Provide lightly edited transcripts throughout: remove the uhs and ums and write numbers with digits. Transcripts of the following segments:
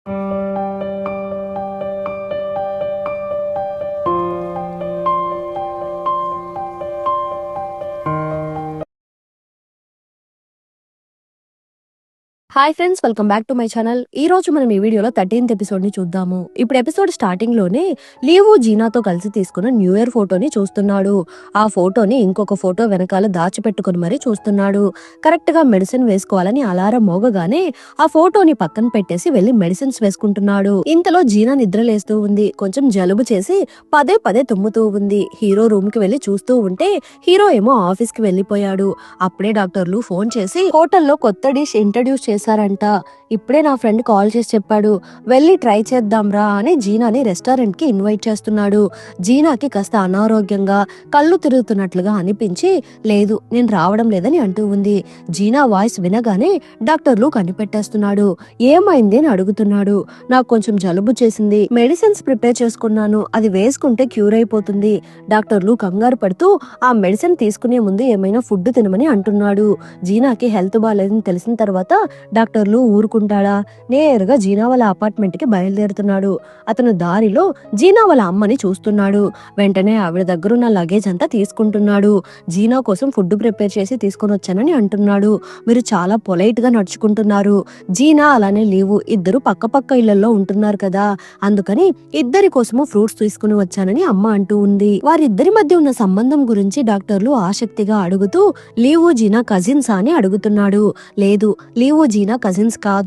Hi friends, welcome back to my channel. ఈ రోజు మనం ఈ వీడియోలో 13th ఎపిసోడ్ ని చూద్దాము. ఇప్పుడు ఎపిసోడ్ స్టార్టింగ్ లోనే లీవు జీనాతో కలిసి తీసుకున్న న్యూ ఇయర్ ఫోటోని చూస్తున్నాడు. ఆ ఫోటోని ఇంకొక ఫోటో వెనకాల దాచిపెట్టుకుని మరీ చూస్తున్నాడు. కరెక్ట్ గా మెడిసిన్ వేసుకోవాలని అలారం మోగగానే ఆ ఫోటోని పక్కన పెట్టేసి వెళ్లి మెడిసిన్స్ వేసుకుంటున్నాడు. ఇంతలో జీనా నిద్రలేస్తూ ఉంది. కొంచెం జలుబు చేసి పదే పదే తుమ్ముతూ ఉంది. హీరో రూమ్ కి వెళ్లి చూస్తూ ఉంటే హీరో ఏమో ఆఫీస్ కి వెళ్లిపోయాడు. అప్పుడే డాక్టర్లు ఫోన్ చేసి హోటల్లో కొత్త డిష్ ఇంట్రడ్యూస్ చేశారంట. ఇప్పుడే నా ఫ్రెండ్ కాల్ చేసి చెప్పాడు, వెళ్ళి ట్రై చేద్దాంరా అని జీనాని రెస్టారెంట్ కి ఇన్వైట్ చేస్తున్నాడు. జీనాకి కాస్త అనారోగ్యంగా కళ్ళు తిరుగుతున్నట్లుగా అనిపించి లేదు నేను రావడం లేదని అంటూ ఉంది. జీనా వాయిస్ వినగానే డాక్టర్లు కనిపెట్టేస్తున్నాడు. ఏమైంది అని అడుగుతున్నాడు. నాకు కొంచెం జలుబు చేసింది, మెడిసిన్స్ ప్రిపేర్ చేసుకున్నాను, అది వేసుకుంటే క్యూర్ అయిపోతుంది. డాక్టర్లు కంగారు పడుతూ ఆ మెడిసిన్ తీసుకునే ముందు ఏమైనా ఫుడ్ తినమని అంటున్నాడు. జీనాకి హెల్త్ బాగాలేదని తెలిసిన తర్వాత డాక్టర్లు ఊరుకుంటాడా? నేరుగా జీనా వాళ్ళ అపార్ట్మెంట్ కి బయలుదేరుతున్నాడు. అతను దారిలో జీనా వాళ్ళ అమ్మని చూస్తున్నాడు. వెంటనే ఆవిడ దగ్గరున్న లగేజ్ అంతా తీసుకుంటున్నాడు. జీనా కోసం ఫుడ్ ప్రిపేర్ చేసి తీసుకొని వచ్చానని అంటున్నాడు. మీరు చాలా పొలైట్ గా నడుచుకుంటున్నారు. జీనా అలానే లీవు ఇద్దరు పక్క పక్క ఇళ్లలో ఉంటున్నారు కదా, అందుకని ఇద్దరి కోసము ఫ్రూట్స్ తీసుకుని వచ్చానని అమ్మ అంటూ ఉంది. వారిద్దరి మధ్య ఉన్న సంబంధం గురించి డాక్టర్లు ఆసక్తిగా అడుగుతూ లీవు జీనా కజిన్స్ అని అడుగుతున్నాడు. లేదు, లీవు జీనా కజిన్స్ కాదు.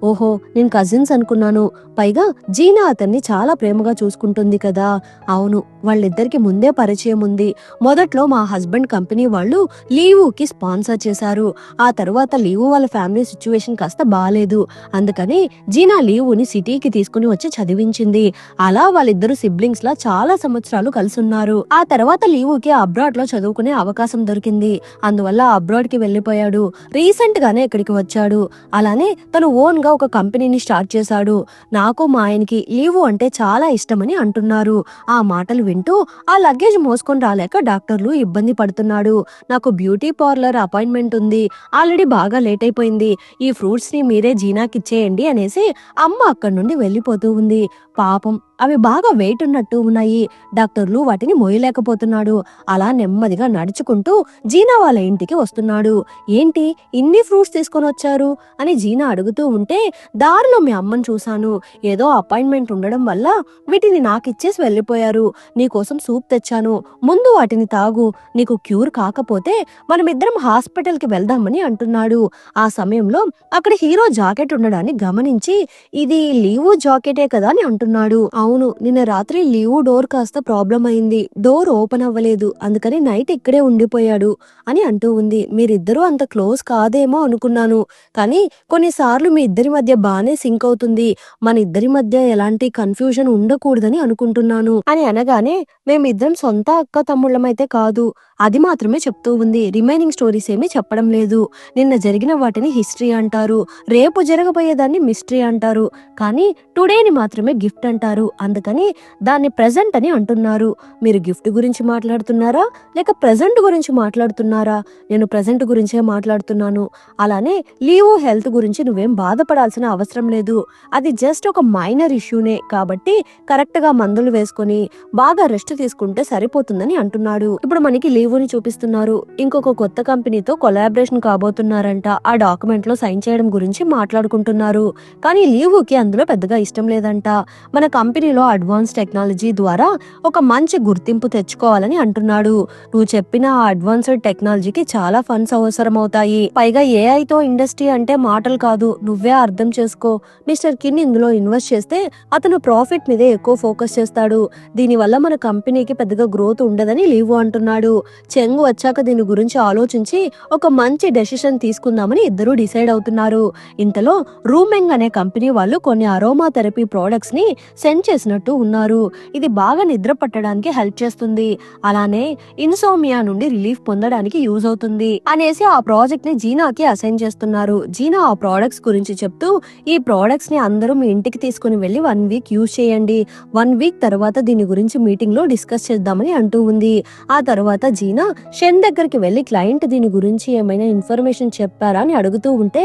ఓహో, నేను కజిన్స్ అనుకున్నాను. పైగా జీనా అతన్ని చాలా ప్రేమగా చూసుకుంటుంది కదా. అవును, వాళ్ళిద్దరికి ముందే పరిచయం ఉంది. మొదట్లో మా హస్బెండ్ కంపెనీ వాళ్ళు లీవుకి స్పాన్సర్ చేశారు. ఆ తర్వాత లీవు వాళ్ళ ఫ్యామిలీ సిచ్యువేషన్ కాస్త బాలేదు. అందుకని జీనా లీవుని సిటీకి తీసుకుని వచ్చి చదివించింది. అలా వాళ్ళిద్దరు సిబ్లింగ్స్ లా చాలా సంవత్సరాలు కలిసి ఉన్నారు. ఆ తర్వాత లీవుకి అబ్రాడ్ లో చదువుకునే అవకాశం దొరికింది. అందువల్ల అబ్రాడ్ కి వెళ్లిపోయాడు. రీసెంట్ గానే ఇక్కడికి వచ్చాడు. అలానే తను ఓన్ గా ఒక కంపెనీని స్టార్ట్ చేశాడు. నాకు మా ఆయనకి లీవు అంటే చాలా ఇష్టమని అంటున్నారు. ఆ మాటలు వింటూ ఆ లగేజ్ మోసుకొని రాలేక డాక్టర్లు ఇబ్బంది పడుతున్నాడు. నాకు బ్యూటీ పార్లర్ అపాయింట్మెంట్ ఉంది, ఆల్రెడీ బాగా లేట్ అయిపోయింది, ఈ ఫ్రూట్స్ ని మీరే జీనాకిచ్చేయండి అనేసి అమ్మ అక్కడి నుండి వెళ్లిపోతూ ఉంది. పాపం అవి బాగా వెయిట్ ఉన్నట్టు ఉన్నాయి. డాక్టర్లు వాటిని మోయలేకపోతున్నాడు. అలా నెమ్మదిగా నడుచుకుంటూ జీనా వాళ్ళ ఇంటికి వస్తున్నాడు. ఏంటి ఇన్ని ఫ్రూట్స్ తీసుకొని వచ్చారు అని జీనా అడుగుతూ ఉంటే, దారిలో మీ అమ్మని చూశాను, ఏదో అపాయింట్మెంట్ ఉండడం వల్ల వీటిని నాకిచ్చేసి వెళ్లిపోయారు. నీకోసం సూప్ తెచ్చాను, ముందు వాటిని తాగు, నీకు క్యూర్ కాకపోతే మనమిద్దరం హాస్పిటల్ కి వెళ్దామని అంటున్నాడు. ఆ సమయంలో అక్కడ హీరో జాకెట్ ఉండడాన్ని గమనించి ఇది లీవు జాకెటే కదా అని అంటున్నాడు. అవును, నిన్న రాత్రి లీవు డోర్ కాస్త ప్రాబ్లం అయింది, డోర్ ఓపెన్ అవ్వలేదు, అందుకని నైట్ ఇక్కడే ఉండిపోయాడు అని అంటూ ఉంది. మీరిద్దరూ అంత క్లోజ్ కాదేమో అనుకున్నాను, కానీ కొన్నిసార్లు మీ ఇద్దరి మధ్య బానే సింక్ అవుతుంది, మన ఇద్దరి మధ్య ఎలాంటి కన్ఫ్యూజన్ ఉండకూడదని అనుకుంటున్నాను అని అనగానే, మేమిద్దరం సొంత అక్క తమ్ముళ్ళమైతే కాదు, అది మాత్రమే చెప్తూ ఉంది. రిమైనింగ్ స్టోరీస్ ఏమీ చెప్పడం లేదు. నిన్న జరిగిన వాటిని హిస్టరీ అంటారు, రేపు జరగబోయేదాన్ని మిస్టరీ అంటారు, కానీ టుడేని మాత్రమే గిఫ్ట్ అంటారు, అందుకని దాన్ని ప్రెజెంట్ అని అంటున్నారు. మీరు గిఫ్ట్ గురించి మాట్లాడుతున్నారా లేక ప్రెజెంట్ గురించి మాట్లాడుతున్నారా? నేను ప్రెజెంట్ గురించే మాట్లాడుతున్నాను. అలానే లీవు హెల్త్ గురించి నువ్వేం బాధపడాల్సిన అవసరం లేదు, అది జస్ట్ ఒక మైనర్ ఇష్యూనే, కాబట్టి కరెక్ట్ గా మందులు వేసుకొని బాగా రెస్ట్ తీసుకుంటే సరిపోతుందని అంటున్నాడు. ఇప్పుడు మనకి లీవుని చూపిస్తున్నారు. ఇంకొక కొత్త కంపెనీతో కొలాబరేషన్ కాబోతున్నారంట. ఆ డాక్యుమెంట్ లో సైన్ చేయడం గురించి మాట్లాడుకుంటున్నారు. కానీ లీవుకి అందులో పెద్దగా ఇష్టం లేదంట. మన కంపెనీలో అడ్వాన్స్ టెక్నాలజీ ద్వారా ఒక మంచి గుర్తింపు తెచ్చుకోవాలని అంటున్నాడు. నువ్వు చెప్పిన ఆ అడ్వాన్స్డ్ టెక్నాలజీకి చాలా ఫండ్స్ అవసరం అవుతాయి, పైగా ఏఐతో ఇండస్ట్రీ అంటే మాటలు కాదు, నువ్వే అర్థం చేసుకో. మిస్టర్ కిన్ ఇందులో ఇన్వెస్ట్ చేస్తే అతను ప్రాఫిట్ మీదే ఎక్కువ ఫోకస్ చేస్తాడు, దీనివల్ల మన కంపెనీకి పెద్దగా గ్రోత్ ఉండదని లీవు అంటున్నాడు. చెంగు వచ్చాక దీని గురించి ఆలోచించి ఒక మంచి డెసిషన్ తీసుకుందామని ఇద్దరు డిసైడ్ అవుతున్నారు. ఇంతలో రూమెంగ్ అనే కంపెనీ వాళ్ళు కొన్ని అరోమా థెరపీ ప్రొడక్ట్స్ ని సెండ్ చేసి వేసినట్టు ఉన్నారు. ఇది బాగా నిద్ర పట్టడానికి హెల్ప్ చేస్తుంది. అలానే ఇన్సోమియా నుండి రిలీఫ్ పొందడానికి యూజ్ అవుతుంది అనేసి ఆ ప్రాజెక్ట్ ని జీనాకి అసైన్ చేస్తున్నారు. జీనా ఆ ప్రోడక్ట్స్ గురించి చెప్తూ, ఈ ప్రోడక్ట్స్ ని అందరూ మీ ఇంటికి తీసుకుని వెళ్లి 1 వీక్ యూజ్ చేయండి. 1 వీక్ తర్వాత దీని గురించి మీటింగ్ లో డిస్కస్ చేద్దామని అంటూ ఉంది. ఆ తర్వాత జీనా షెన్ దగ్గరికి వెళ్లి క్లయింట్ దీని గురించి ఏమైనా ఇన్ఫర్మేషన్ చెప్పారా అని అడుగుతూ ఉంటే,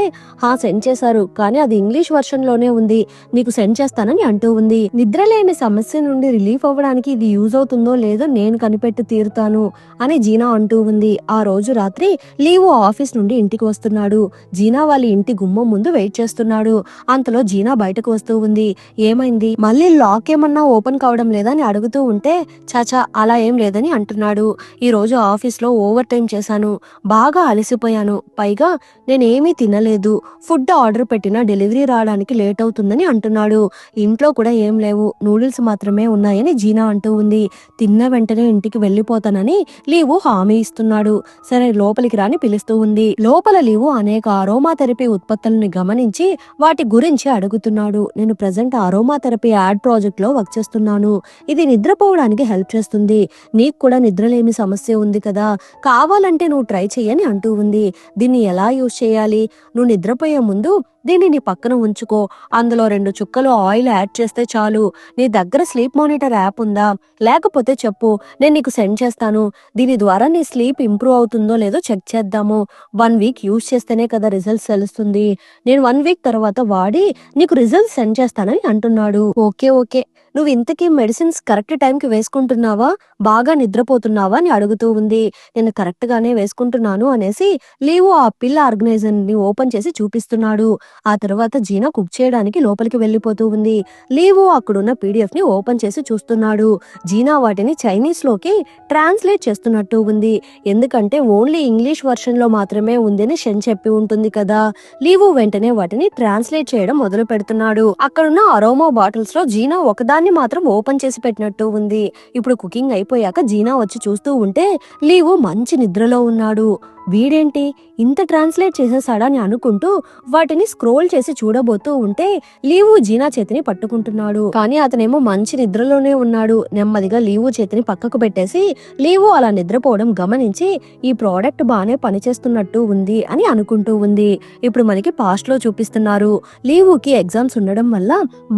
సెండ్ చేశారు, కానీ అది ఇంగ్లీష్ వర్షన్ లోనే ఉంది, నీకు సెండ్ చేస్తానని అంటూ ఉంది. నిద్రలేని సమస్య నుండి రిలీఫ్ అవ్వడానికి ఇది యూజ్ అవుతుందో లేదో నేను కనిపెట్టి తీరుతాను అని జీనా అంటూ ఉంది. ఆ రోజు రాత్రి లీవు ఆఫీస్ నుండి ఇంటికి వస్తున్నాడు. జీనా వాళ్ళ ఇంటి గుమ్మం ముందు వెయిట్ చేస్తున్నాడు. అంతలో జీనా బయటకు వస్తూ ఉంది. ఏమైంది, మళ్ళీ లాక్ ఏమన్నా ఓపెన్ కావడం లేదా అని అడుగుతూ ఉంటే, చాచా అలా ఏం లేదని అంటున్నాడు. ఈ రోజు ఆఫీస్ లో ఓవర్ టైం చేశాను, బాగా అలసిపోయాను, పైగా నేనేమీ తినలేదు, ఫుడ్ ఆర్డర్ పెట్టినా డెలివరీ రావడానికి లేట్ అవుతుందని అంటున్నాడు. ఇంట్లో కూడా ఏం లేవు, నూడిల్స్ మాత్రమే ఉన్నాయని జీనా అంటూ ఉంది. తిన్న వెంటనే ఇంటికి వెళ్ళిపోతానని లీవు హామీ ఇస్తున్నాడు. సరే లోపలికి రాని పిలుస్తూ ఉంది. లోపల లీవు అనేక అరోమా థెరపీ ఉత్పత్తులను గమనించి వాటి గురించి అడుగుతున్నాడు. నేను present aroma therapy add project లో వర్క్ చేస్తున్నాను. ఇది నిద్రపోవడానికి హెల్ప్ చేస్తుంది. నీకు కూడా నిద్రలేమి సమస్య ఉంది కదా, కావాలంటే నువ్వు ట్రై చెయ్యని అంటూ ఉంది. దీన్ని ఎలా యూజ్ చేయాలి, నువ్వు నిద్రపోయే ముందు దీన్ని నీ పక్కన ఉంచుకో, అందులో 2 చుక్కలు ఆయిల్ యాడ్ చేస్తే చాలు. నీ దగ్గర స్లీప్ మానిటర్ యాప్ ఉందా, లేకపోతే చెప్పు, నేను నీకు సెండ్ చేస్తాను. దీని ద్వారా నీ స్లీప్ ఇంప్రూవ్ అవుతుందో లేదో చెక్ చేద్దాము. 1 వీక్ యూజ్ చేస్తేనే కదా రిజల్ట్స్ తెలుస్తుంది. నేను 1 వీక్ తర్వాత వాడి నీకు రిజల్ట్స్ సెండ్ చేస్తానని అంటున్నాడు. ఓకే ఓకే, నువ్వు ఇంతకీ మెడిసిన్స్ కరెక్ట్ టైంకి వేసుకుంటున్నావా, బాగా నిద్రపోతున్నావా అని అడుగుతూ ఉంది. నేను కరెక్ట్ గానే వేసుకుంటున్నాను అనేసి లీవు ఆ పిల్ ఆర్గనైజర్ ని ఓపెన్ చేసి చూపిస్తున్నాడు. ఆ తర్వాత జీనా కుక్ చేయడానికి లోపలికి వెళ్లిపోతూ ఉంది. లీవు అక్కడున్న పీడిఎఫ్ ని ఓపెన్ చేసి చూస్తున్నాడు. జీనా వాటిని చైనీస్ లోకి ట్రాన్స్లేట్ చేస్తున్నట్టు ఉంది. ఎందుకంటే ఓన్లీ ఇంగ్లీష్ వర్షన్ లో మాత్రమే ఉందని షెన్ చెప్పి ఉంటుంది కదా. లీవు వెంటనే వాటిని ట్రాన్స్లేట్ చేయడం మొదలు పెడుతున్నాడు. అక్కడున్న అరోమా బాటిల్స్ లో జీనా ఒకదాన్ని మాత్రం ఓపెన్ చేసి పెట్టినట్టు ఉంది. ఇప్పుడు కుకింగ్ అయిపోయాక జీనా వచ్చి చూస్తూ ఉంటే లీవు మంచి నిద్రలో ఉన్నాడు. వీడేంటి ఇంత ట్రాన్స్లేట్ చేసేసాడా అని అనుకుంటూ వాటిని స్క్రోల్ చేసి చూడబోతూ ఉంటే లీవు జీనా చేతిని పట్టుకుంటున్నాడు. కానీ అతనేమో మంచి నిద్రలోనే ఉన్నాడు. నెమ్మదిగా లీవు చేతిని పక్కకు పెట్టేసి లీవు అలా నిద్రపోవడం గమనించి ఈ ప్రోడక్ట్ బానే పనిచేస్తున్నట్టు ఉంది అని అనుకుంటూ ఉంది. ఇప్పుడు మనకి పాస్ట్ లో చూపిస్తున్నారు. లీవుకి ఎగ్జామ్స్ ఉండడం వల్ల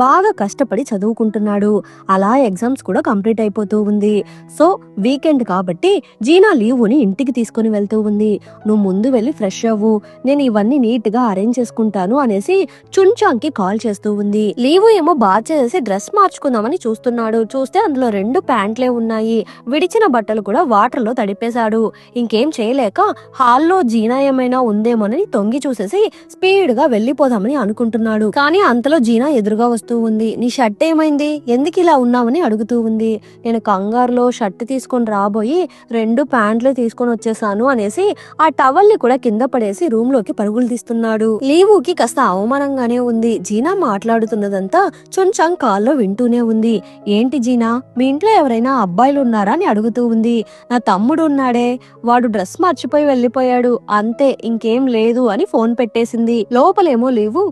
బాగా కష్టపడి చదువుకుంటున్నాడు. అలా ఎగ్జామ్స్ కూడా కంప్లీట్ అయిపోతూ ఉంది. సో వీకెండ్ కాబట్టి జీనా లీవుని ఇంటికి తీసుకుని వెళ్తూ ఉంది. నువ్వు ముందు వెళ్ళి ఫ్రెష్ అవ్వు, నేను ఇవన్నీ నీట్ గా అరేంజ్ చేసుకుంటాను అనేసి చున్చాంగ్ కి కాల్ చేస్తూ ఉంది. లీవు ఏమో బాత్ చేసి డ్రెస్ మార్చుకుందామని చూస్తున్నాడు. చూస్తే అందులో 2 ప్యాంట్లే ఉన్నాయి. విడిచిన బట్టలు కూడా వాటర్ లో తడిపేశాడు. ఇంకేం చేయలేక హాల్లో జీనా ఏమైనా ఉందేమోనని తొంగి చూసేసి స్పీడ్ గా వెళ్లిపోదామని అనుకుంటున్నాడు. కానీ అంతలో జీనా ఎదురుగా వస్తూ ఉంది. నీ షర్ట్ ఏమైంది, ఎందుకు ఇలా ఉన్నావని అడుగుతూ ఉంది. నేను కంగారులో షర్ట్ తీసుకొని రాబోయి 2 ప్యాంట్లు తీసుకొని వచ్చేసాను అనేసి ఆ టవల్ ని కూడా కింద పడేసి రూమ్ లోకి పరుగులు తీస్తున్నాడు. లీవుకి కాస్త అవమానంగానే ఉంది. జీనా మాట్లాడుతున్నదంతా చున్చాంగ్ కాల్లో వింటూనే ఉంది. ఏంటి జీనా, మీ ఇంట్లో ఎవరైనా అబ్బాయిలు ఉన్నారా అని అడుగుతూ ఉంది. నా తమ్ముడు ఉన్నాడే, వాడు డ్రెస్ మర్చిపోయి వెళ్లిపోయాడు, అంతే, ఇంకేం లేదు అని ఫోన్ పెట్టేసింది. లోపలేమో లీవు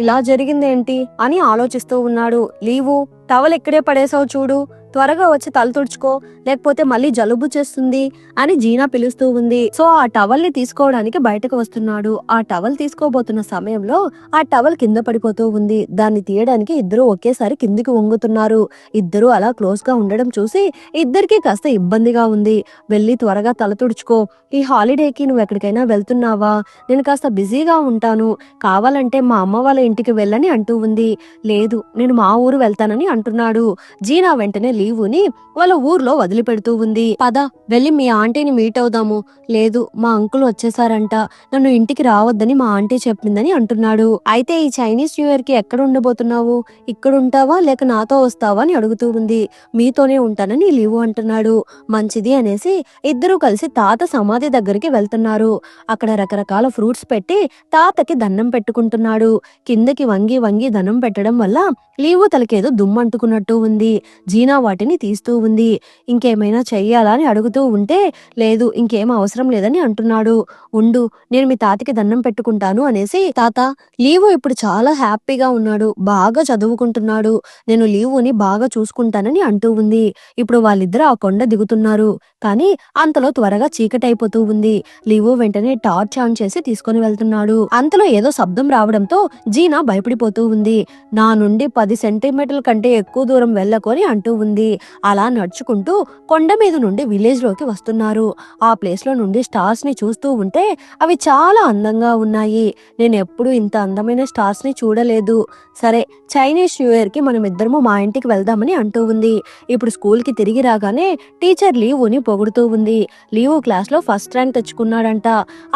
ఇలా జరిగిందేంటి అని ఆలోచిస్తూ ఉన్నాడు. లీవు టవల్ ఇక్కడే పడేసావు చూడు, త్వరగా వచ్చి తల తుడుచుకో, లేకపోతే మళ్ళీ జలుబు చేస్తుంది అని జీనా పిలుస్తూ ఉంది. సో ఆ టవల్ ని తీసుకోవడానికి బయటకు వస్తున్నాడు. ఆ టవల్ తీసుకోబోతున్న సమయంలో ఆ టవల్ కింద పడిపోతూ ఉంది. దాన్ని తీయడానికి ఇద్దరు ఒకేసారి కిందికి వంగుతున్నారు. ఇద్దరు అలా క్లోజ్ గా ఉండడం చూసి ఇద్దరికి కాస్త ఇబ్బందిగా ఉంది. వెళ్ళి త్వరగా తల తుడుచుకో, ఈ హాలిడేకి నువ్వు ఎక్కడికైనా వెళ్తున్నావా, నేను కాస్త బిజీగా ఉంటాను, కావాలంటే మా అమ్మ వాళ్ళ ఇంటికి వెళ్ళని అంటూ ఉంది. లేదు, నేను మా ఊరు వెళ్తానని అంటున్నాడు. జీనా వెంటనే లీవుని వాళ్ళ ఊర్లో వదిలిపెడుతూ ఉంది. పద వెళ్ళి మీ ఆంటీని మీట్ అవుదాము. లేదు, మా అంకుల్ వచ్చేసారంట, నన్ను ఇంటికి రావద్దని మా ఆంటీ చెప్పిందని అంటున్నాడు. అయితే ఈ చైనీస్ న్యూ ఇయర్ కి ఎక్కడ ఉండబోతున్నావు, ఇక్కడ ఉంటావా లేక నాతో వస్తావా అని అడుగుతూ ఉంది. మీతోనే ఉంటానని లీవు అంటున్నాడు. మంచిది అనేసి ఇద్దరు కలిసి తాత సమాధి దగ్గరికి వెళ్తున్నారు. అక్కడ రకరకాల ఫ్రూట్స్ పెట్టి తాతకి దండం పెట్టుకుంటున్నాడు. కిందకి వంగి వంగి దండం పెట్టడం వల్ల లీవు తలకేదో దుమ్మంటుకున్నట్టు ఉంది. జీనా వాటిని తీస్తూ ఉంది. ఇంకేమైనా చెయ్యాలా అని అడుగుతూ ఉంటే, లేదు ఇంకేం అవసరం లేదని అంటున్నాడు. ఉండు, నేను మీ తాతకి దండం పెట్టుకుంటాను అనేసి, తాత లీవు ఇప్పుడు చాలా హ్యాపీగా ఉన్నాడు, బాగా చదువుకుంటున్నాడు, నేను లీవుని బాగా చూసుకుంటానని అంటూ ఉంది. ఇప్పుడు వాళ్ళిద్దరూ ఆ కొండ దిగుతున్నారు. కానీ అంతలో త్వరగా చీకటైపోతూ ఉంది. లీవు వెంటనే టార్చ్ ఆన్ చేసి తీసుకొని వెళ్తున్నాడు. అంతలో ఏదో శబ్దం రావడంతో జీనా భయపడిపోతూ ఉంది. నా నుండి 10 సెంటీమీటర్ల కంటే ఎక్కువ దూరం వెళ్ళకు అని అంటూ ఉంది. అలా నడుచుకుంటూ కొండ మీద నుండి విలేజ్ లోకి వస్తున్నారు. ఆ ప్లేస్ లో నుండి స్టార్స్ ని చూస్తూ ఉంటే అవి చాలా అందంగా ఉన్నాయి. నేను ఎప్పుడు ఇంత అందమైన స్టార్స్ ని చూడలేదు. సరే, చైనీస్ న్యూ ఇయర్ కి మనం ఇద్దరము మా ఇంటికి వెళ్దామని అంటూ ఉంది. ఇప్పుడు స్కూల్ కి తిరిగి రాగానే టీచర్ లీవుని పొగుడుతూ ఉంది. లీవు క్లాస్ లో ఫస్ట్ ర్యాంక్ తెచ్చుకున్నాడంట.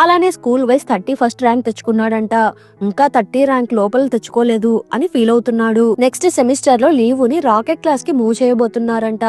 అలానే స్కూల్ వైజ్ 31st ర్యాంక్ తెచ్చుకున్నాడంట. ఇంకా 30 ర్యాంక్ లోపల తెచ్చుకోలేదు అని ఫీల్ అవుతున్నాడు. నెక్స్ట్ సెమిస్టర్ లో లీవుని రాకెట్ క్లాస్ కి మూవ్ చేయబోతున్నారంట.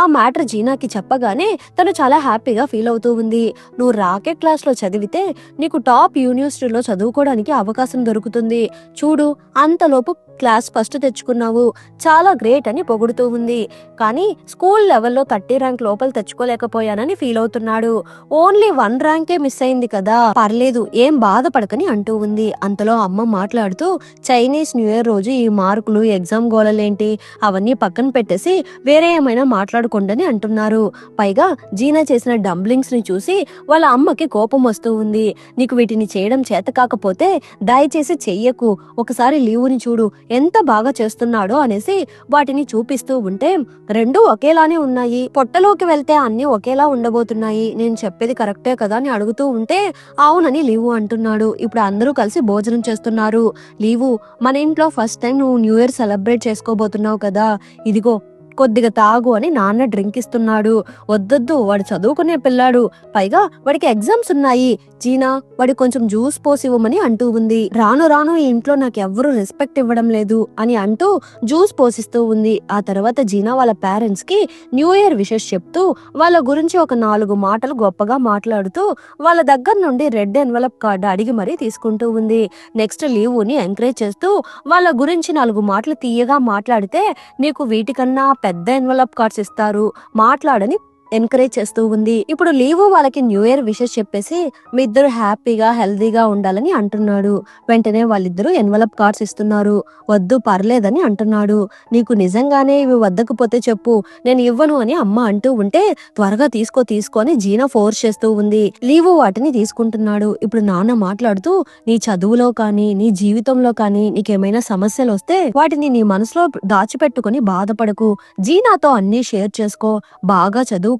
ఆ మ్యాటర్ జీనాకి చెప్పగానే తను చాలా హ్యాపీగా ఫీల్ అవుతూ ఉంది. నువ్వు రాకెట్ క్లాస్ లో చదివితే నీకు టాప్ యూనివర్సిటీలో చదువుకోవడానికి అవకాశం దొరుకుతుంది. చూడు, అంతలోపు క్లాస్ ఫస్ట్ తెచ్చుకున్నావు, చాలా గ్రేట్ అని పొగుడుతూ ఉంది. కానీ స్కూల్ లెవెల్లో 30 ర్యాంక్ లోపల తెచ్చుకోలేకపోయానని ఫీల్ అవుతున్నాడు. ఓన్లీ 1 ర్యాంకే మిస్ అయింది కదా, పర్లేదు ఏం బాధపడకని అంటూ ఉంది. అంతలో అమ్మ మాట్లాడుతూ, చైనీస్ న్యూ ఇయర్ రోజు ఈ మార్కులు ఎగ్జామ్ గోళలేంటి అవన్నీ పక్కన పెట్టేసి వేరే ఏమైనా మాట్లాడుకోండి అంటున్నారు. పైగా జీనా చేసిన డంబ్లింగ్స్ ని చూసి వాళ్ళ అమ్మకి కోపం వస్తూ ఉంది. నీకు వీటిని చేయడం చేత కాకపోతే దయచేసి చెయ్యకు, ఒకసారి లీవుని చూడు ఎంత బాగా చేస్తున్నాడో అనేసి వాటిని చూపిస్తూ ఉంటే, రెండు ఒకేలానే ఉన్నాయి, పొట్టలోకి వెళ్తే అన్ని ఒకేలా ఉండబోతున్నాయి, నేను చెప్పేది కరెక్టే కదా అని అడుగుతూ ఉంటే అవునని లీవు అంటున్నాడు. ఇప్పుడు అందరూ కలిసి భోజనం చేస్తున్నారు. లీవు, మన ఇంట్లో ఫస్ట్ టైం నువ్వు న్యూ ఇయర్ సెలబ్రేట్ చేసుకోబోతున్నావు కదా, ఇదిగో కొద్దిగా తాగు అని నాన్న డ్రింక్ ఇస్తున్నాడు. వద్దొద్దు, వాడు చదువుకునే పిల్లాడు, పైగా వాడికి ఎగ్జామ్స్ ఉన్నాయి. జీనా, వాడి కొంచెం జ్యూస్ పోసివ్వమని అంటూ ఉంది. రాను రాను ఈ ఇంట్లో నాకు ఎవ్వరూ రెస్పెక్ట్ ఇవ్వడం లేదు అని అంటూ జ్యూస్ పోసిస్తూ ఉంది. ఆ తర్వాత జీనా వాళ్ళ పేరెంట్స్ కి న్యూ ఇయర్ విషెస్ చెప్తూ వాళ్ళ గురించి ఒక 4 మాటలు గొప్పగా మాట్లాడుతూ వాళ్ళ దగ్గర నుండి రెడ్ ఎన్వలప్ కార్డు అడిగి మరీ తీసుకుంటూ ఉంది. నెక్స్ట్ లీవుని ఎంకరేజ్ చేస్తూ వాళ్ళ గురించి 4 మాటలు తీయగా మాట్లాడితే నీకు వీటికన్నా పెద్ద ఎన్వలప్ కార్డ్స్ ఇస్తారు, మాట్లాడని ఎంకరేజ్ చేస్తూ ఉంది. ఇప్పుడు లీవు వాళ్ళకి న్యూ ఇయర్ విషెస్ చెప్పేసి మీ ఇద్దరు హ్యాపీగా హెల్దీగా ఉండాలని అంటున్నాడు. వెంటనే వాళ్ళిద్దరూ ఎన్వలప్ కార్డ్స్ ఇస్తున్నారు. వద్దు పర్లేదని అంటున్నాడు. నీకు నిజంగానే ఇవి వద్దకపోతే చెప్పు, నేను ఇవ్వను అని అమ్మ అంటూ ఉంటే త్వరగా తీసుకో అని జీనా ఫోర్స్ చేస్తూ ఉంది. లీవు వాటిని తీసుకుంటున్నాడు. ఇప్పుడు నాన్న మాట్లాడుతూ, నీ చదువులో కానీ నీ జీవితంలో కానీ నీకేమైనా సమస్యలు వస్తే వాటిని నీ మనసులో దాచిపెట్టుకుని బాధపడకు, జీనాతో అన్ని షేర్ చేసుకో, బాగా చదువుకొని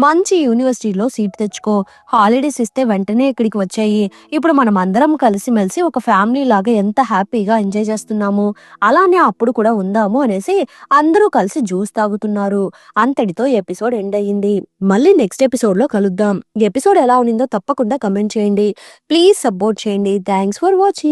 మంచి యూనివర్సిటీలో సీట్ తెచ్చుకో, హాలిడేస్ ఇస్తే వెంటనే ఇక్కడికి వచ్చాయి, ఇప్పుడు మనం అందరం కలిసిమెలిసి ఒక ఫ్యామిలీ లాగా ఎంత హ్యాపీగా ఎంజాయ్ చేస్తున్నాము, అలానే అప్పుడు కూడా ఉందాము అనేసి అందరూ కలిసి జ్యూస్ తాగుతున్నారు. అంతటితో ఎపిసోడ్ ఎండ్ అయ్యింది. మళ్ళీ నెక్స్ట్ ఎపిసోడ్ లో కలుద్దాం. ఈ ఎపిసోడ్ ఎలా ఉన్నిందో తప్పకుండా కమెంట్ చేయండి. ప్లీజ్ సపోర్ట్ చేయండి. Thanks for watching.